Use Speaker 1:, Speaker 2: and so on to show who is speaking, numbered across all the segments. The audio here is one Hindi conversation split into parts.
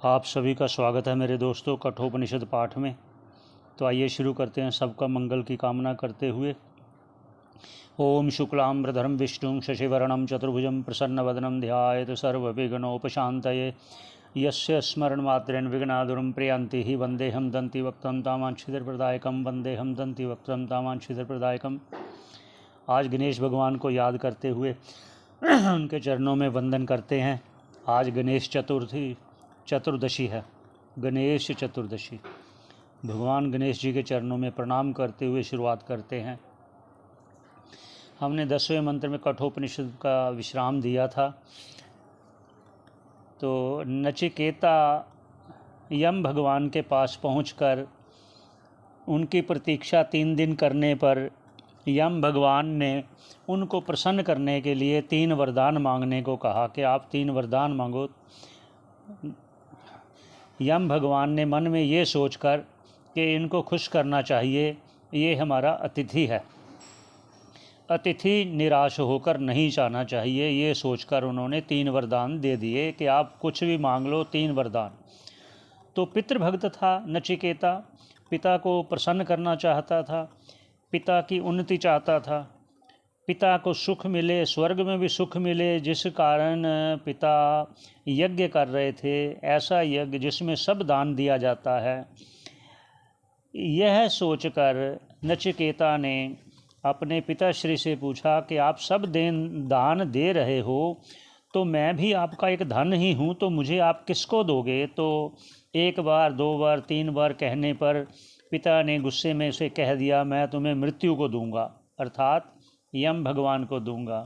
Speaker 1: आप सभी का स्वागत है मेरे दोस्तों कठोपनिषद पाठ में। तो आइए शुरू करते हैं, सबका मंगल की कामना करते हुए। ओम शुक्लाम्बरधरं विष्णुं शशिवर्णं चतुर्भुजं प्रसन्नवदनं ध्यायेत् सर्वविघ्नोपशान्तये। यस्य स्मरणमात्रेण विघ्नादुरं प्रयान्ति हि वन्देऽहं दन्तिवक्त्रं तामांश्चितिप्रदायकं वन्देऽहं दन्तिवक्त्रं तामांश्चितिप्रदायकं। आज गणेश भगवान को याद करते हुए उनके चरणों में वंदन करते हैं। आज गणेश चतुर्दशी है, गणेश चतुर्दशी। भगवान गणेश जी के चरणों में प्रणाम करते हुए शुरुआत करते हैं। हमने 10वें मंत्र में कठोपनिषद का विश्राम दिया था। तो नचिकेता यम भगवान के पास पहुंचकर उनकी प्रतीक्षा 3 दिन करने पर यम भगवान ने उनको प्रसन्न करने के लिए 3 वरदान मांगने को कहा कि आप 3 वरदान मांगो। यम भगवान ने मन में ये सोचकर कि इनको खुश करना चाहिए, ये हमारा अतिथि है, अतिथि निराश होकर नहीं जाना चाहिए, ये सोचकर उन्होंने 3 वरदान दे दिए कि आप कुछ भी मांग लो, 3 वरदान। तो पितृभक्त था नचिकेता, पिता को प्रसन्न करना चाहता था, पिता की उन्नति चाहता था, पिता को सुख मिले, स्वर्ग में भी सुख मिले, जिस कारण पिता यज्ञ कर रहे थे, ऐसा यज्ञ जिसमें सब दान दिया जाता है। यह सोचकर नचिकेता ने अपने पिताश्री से पूछा कि आप सब दान दे रहे हो, तो मैं भी आपका एक धन ही हूँ, तो मुझे आप किसको दोगे? तो 1 बार 2 बार 3 बार कहने पर पिता ने गुस्से में से कह दिया, मैं तुम्हें मृत्यु को दूंगा, अर्थात यम भगवान को दूंगा।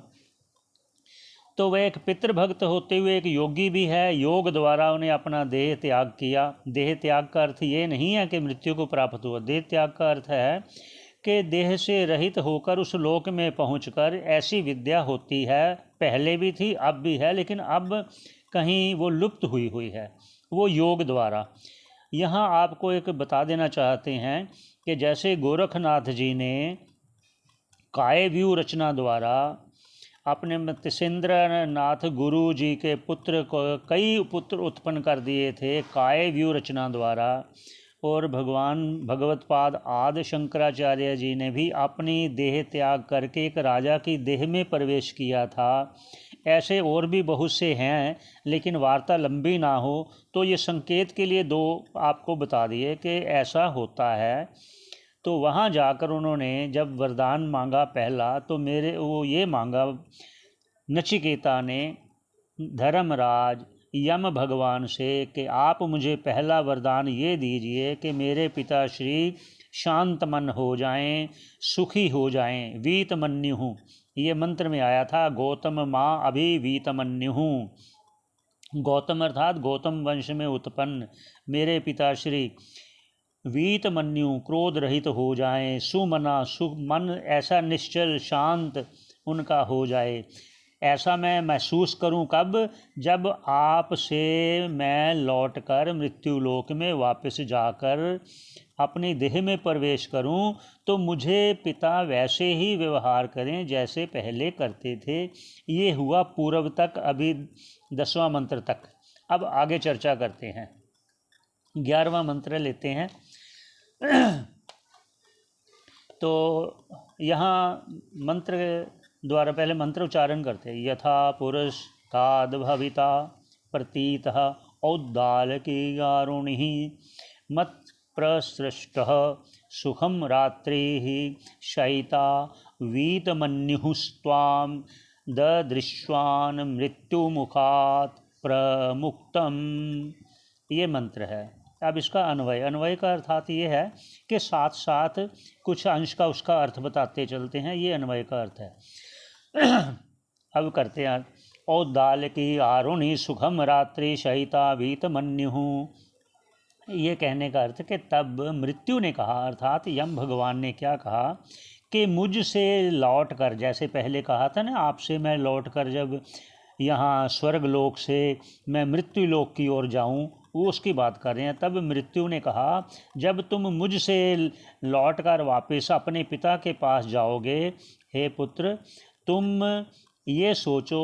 Speaker 1: तो वह एक पितृभक्त होते हुए एक योगी भी है। योग द्वारा उन्हें अपना देह त्याग किया। देह त्याग का अर्थ ये नहीं है कि मृत्यु को प्राप्त हुआ। देह त्याग का अर्थ है कि देह से रहित होकर उस लोक में पहुंचकर ऐसी विद्या होती है, पहले भी थी अब भी है, लेकिन अब कहीं वो लुप्त हुई है, वो योग द्वारा। यहाँ आपको एक बता देना चाहते हैं कि जैसे गोरखनाथ जी ने कायव्यूह रचना द्वारा अपने मत्स्येंद्र नाथ गुरु जी के पुत्र को कई पुत्र उत्पन्न कर दिए थे कायव्यूह रचना द्वारा, और भगवान भगवत्पाद आदि शंकराचार्य जी ने भी अपनी देह त्याग करके एक राजा की देह में प्रवेश किया था। ऐसे और भी बहुत से हैं, लेकिन वार्ता लंबी ना हो तो ये संकेत के लिए 2 आपको बता दिए कि ऐसा होता है। तो वहाँ जाकर उन्होंने जब वरदान मांगा पहला, तो वो ये मांगा नचिकेता ने धर्मराज यम भगवान से कि आप मुझे पहला वरदान ये दीजिए कि मेरे पिताश्री शांत मन हो जाएं, सुखी हो जाएं। वीतमन्यु, ये मंत्र में आया था, गौतम माँ अभी वीतमन्यु। गौतम अर्थात गौतम वंश में उत्पन्न मेरे पिताश्री वीतमन्यु क्रोध रहित हो जाएं, सुमना मन ऐसा निश्चल शांत उनका हो जाए। ऐसा मैं महसूस करूं कब? जब आपसे मैं लौटकर मृत्युलोक में वापस जाकर अपनी देह में प्रवेश करूं, तो मुझे पिता वैसे ही व्यवहार करें जैसे पहले करते थे। ये हुआ पूर्व तक, अभी 10वां मंत्र तक। अब आगे चर्चा करते हैं। 11वां मंत्र लेते हैं। तो यहाँ मंत्र द्वारा पहले मंत्र उच्चारण करते हैं। यथा पुरुष ताद भविता प्रतीतः औद्दालकी गारुणिः मत प्रसृष्टः सुखम रात्रिः शयिता वीतमन्युस्त्वां ददृश्वान् मृत्युमुखात् प्रमुक्तम। ये मंत्र है। अब इसका अन्वय का अर्थात ये है कि साथ साथ कुछ अंश का उसका अर्थ बताते चलते हैं। ये अन्वय का अर्थ है। अब करते हैं। औद्दालकी आरुणि सुखम रात्रि शयिता वीतमन्यु। ये कहने का अर्थ कि तब मृत्यु ने कहा, अर्थात यम भगवान ने क्या कहा कि मुझसे लौट कर, जैसे पहले कहा था ना, आपसे मैं लौट कर जब यहाँ स्वर्ग लोक से मैं मृत्यु लोक की ओर जाऊँ, वो उसकी बात कर रहे हैं। तब मृत्यु ने कहा, जब तुम मुझसे लौटकर वापस अपने पिता के पास जाओगे, हे पुत्र, तुम ये सोचो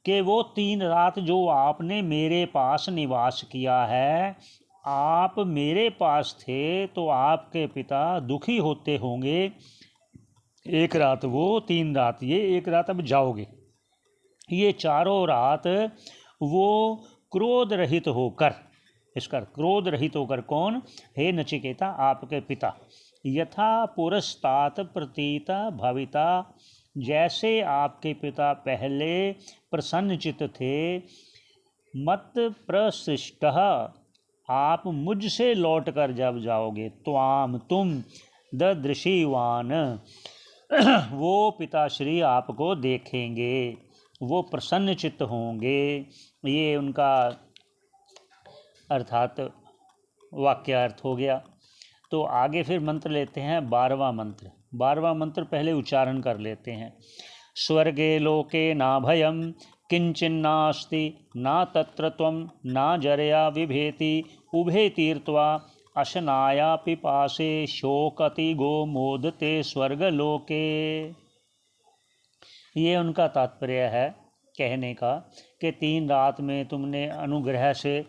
Speaker 1: कि वो 3 रात जो आपने मेरे पास निवास किया है, आप मेरे पास थे तो आपके पिता दुखी होते होंगे। एक रात वो, 3 रात ये, एक रात अब जाओगे। ये चारों रात वो क्रोध रहित होकर, इसका क्रोध रहित होकर कौन? हे नचिकेता, आपके पिता। यथा पुरस्तात प्रतीता भविता, जैसे आपके पिता पहले प्रसन्नचित थे, मत प्रसृष्ट, आप मुझसे लौट कर जब जाओगे, त्वाम तुम, ददृशिवान, वो पिताश्री आपको देखेंगे, वो प्रसन्नचित्त होंगे। ये उनका अर्थात वाक्यार्थ हो गया। तो आगे फिर मंत्र लेते हैं 12वां मंत्र। 12वां मंत्र पहले उच्चारण कर लेते हैं। स्वर्गे लोके ना भयम किंचिन्नास्ति ना तत्र त्वं ना जरया विभेति उभे तीर्त्वा अशनाया पिपासे शोकति गो मोदते स्वर्गलोके। ये उनका तात्पर्य है कहने का कि 3 रात में तुमने अनुग्रह से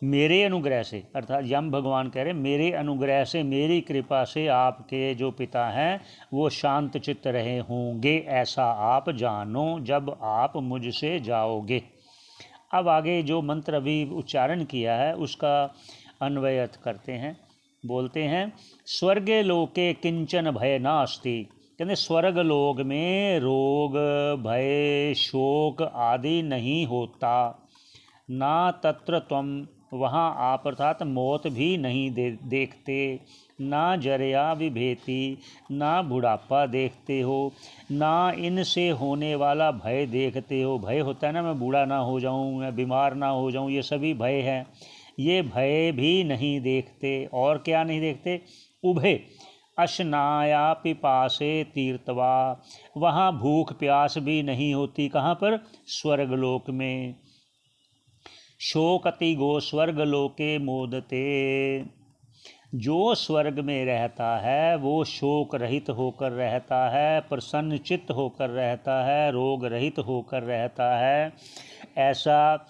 Speaker 1: मेरे अनुग्रह से, अर्थात यम भगवान कह रहे मेरे अनुग्रह से, मेरी कृपा से आपके जो पिता हैं वो शांत चित्त रहे होंगे, ऐसा आप जानो जब आप मुझसे जाओगे। अब आगे जो मंत्र अभी उच्चारण किया है उसका अन्वयत करते हैं। बोलते हैं स्वर्गे लोके किंचन भय नास्ति, कहते स्वर्ग लोक में रोग भय शोक आदि नहीं होता। ना तत्र त्वम, वहाँ आप अर्थात मौत भी नहीं देखते। ना जरया विभेति, ना बुढ़ापा देखते हो, ना इनसे होने वाला भय देखते हो। भय होता है ना, मैं बूढ़ा ना हो जाऊँ, मैं बीमार ना हो जाऊँ, ये सभी भय हैं। ये भय भी नहीं देखते। और क्या नहीं देखते? उभे अशनाया पिपासे तीर्थवा, वहाँ भूख प्यास भी नहीं होती। कहाँ पर? स्वर्गलोक में। शोकति गो स्वर्ग लोके मोदते, जो स्वर्ग में रहता है वो शोक रहित होकर रहता है, प्रसन्न चित्त होकर रहता है, रोग रहित होकर रहता है। ऐसा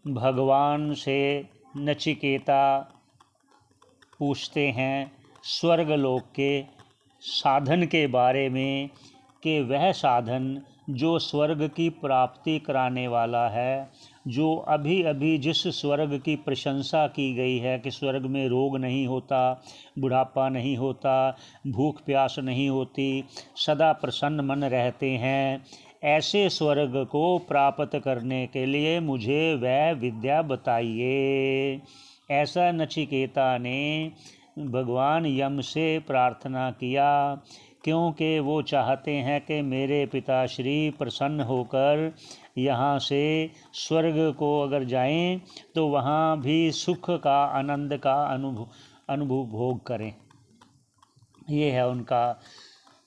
Speaker 1: भगवान से नचिकेता पूछते हैं स्वर्गलोक के साधन के बारे में, कि वह साधन जो स्वर्ग की प्राप्ति कराने वाला है, जो अभी अभी जिस स्वर्ग की प्रशंसा की गई है कि स्वर्ग में रोग नहीं होता, बुढ़ापा नहीं होता, भूख प्यास नहीं होती, सदा प्रसन्न मन रहते हैं, ऐसे स्वर्ग को प्राप्त करने के लिए मुझे वह विद्या बताइए। ऐसा नचिकेता ने भगवान यम से प्रार्थना किया, क्योंकि वो चाहते हैं कि मेरे पिताश्री प्रसन्न होकर यहाँ से स्वर्ग को अगर जाएं तो वहाँ भी सुख का, आनंद का अनुभव भोग करें। ये है उनका।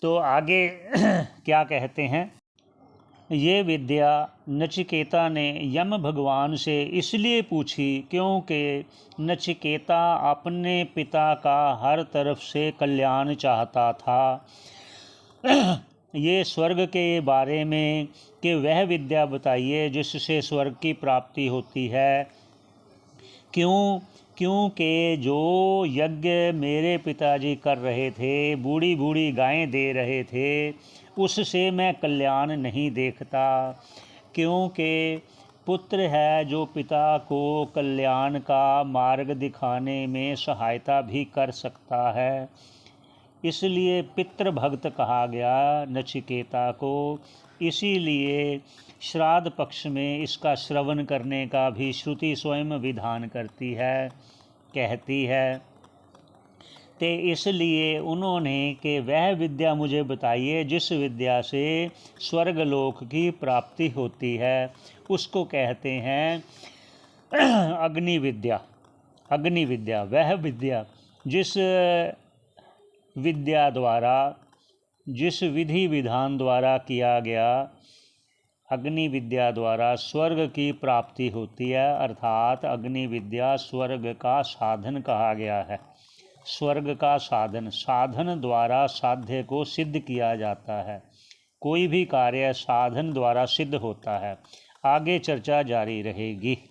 Speaker 1: तो आगे क्या कहते हैं? ये विद्या नचिकेता ने यम भगवान से इसलिए पूछी क्योंकि नचिकेता अपने पिता का हर तरफ से कल्याण चाहता था। ये स्वर्ग के बारे में कि वह विद्या बताइए जिससे स्वर्ग की प्राप्ति होती है। क्योंकि जो यज्ञ मेरे पिताजी कर रहे थे, बूढ़ी बूढ़ी गायें दे रहे थे, उससे मैं कल्याण नहीं देखता। क्योंकि पुत्र है जो पिता को कल्याण का मार्ग दिखाने में सहायता भी कर सकता है, इसलिए पितृभक्त कहा गया नचिकेता को। इसीलिए श्राद्ध पक्ष में इसका श्रवण करने का भी श्रुति स्वयं विधान करती है, कहती है। ते इसलिए उन्होंने कि वह विद्या मुझे बताइए जिस विद्या से स्वर्गलोक की प्राप्ति होती है, उसको कहते हैं अग्नि विद्या। अग्नि विद्या वह विद्या जिस विद्या द्वारा, जिस विधि विधान द्वारा किया गया, अग्नि विद्या द्वारा स्वर्ग की प्राप्ति होती है। अर्थात अग्नि विद्या स्वर्ग का साधन कहा गया है। स्वर्ग का साधन, साधन द्वारा साध्य को सिद्ध किया जाता है। कोई भी कार्य साधन द्वारा सिद्ध होता है। आगे चर्चा जारी रहेगी।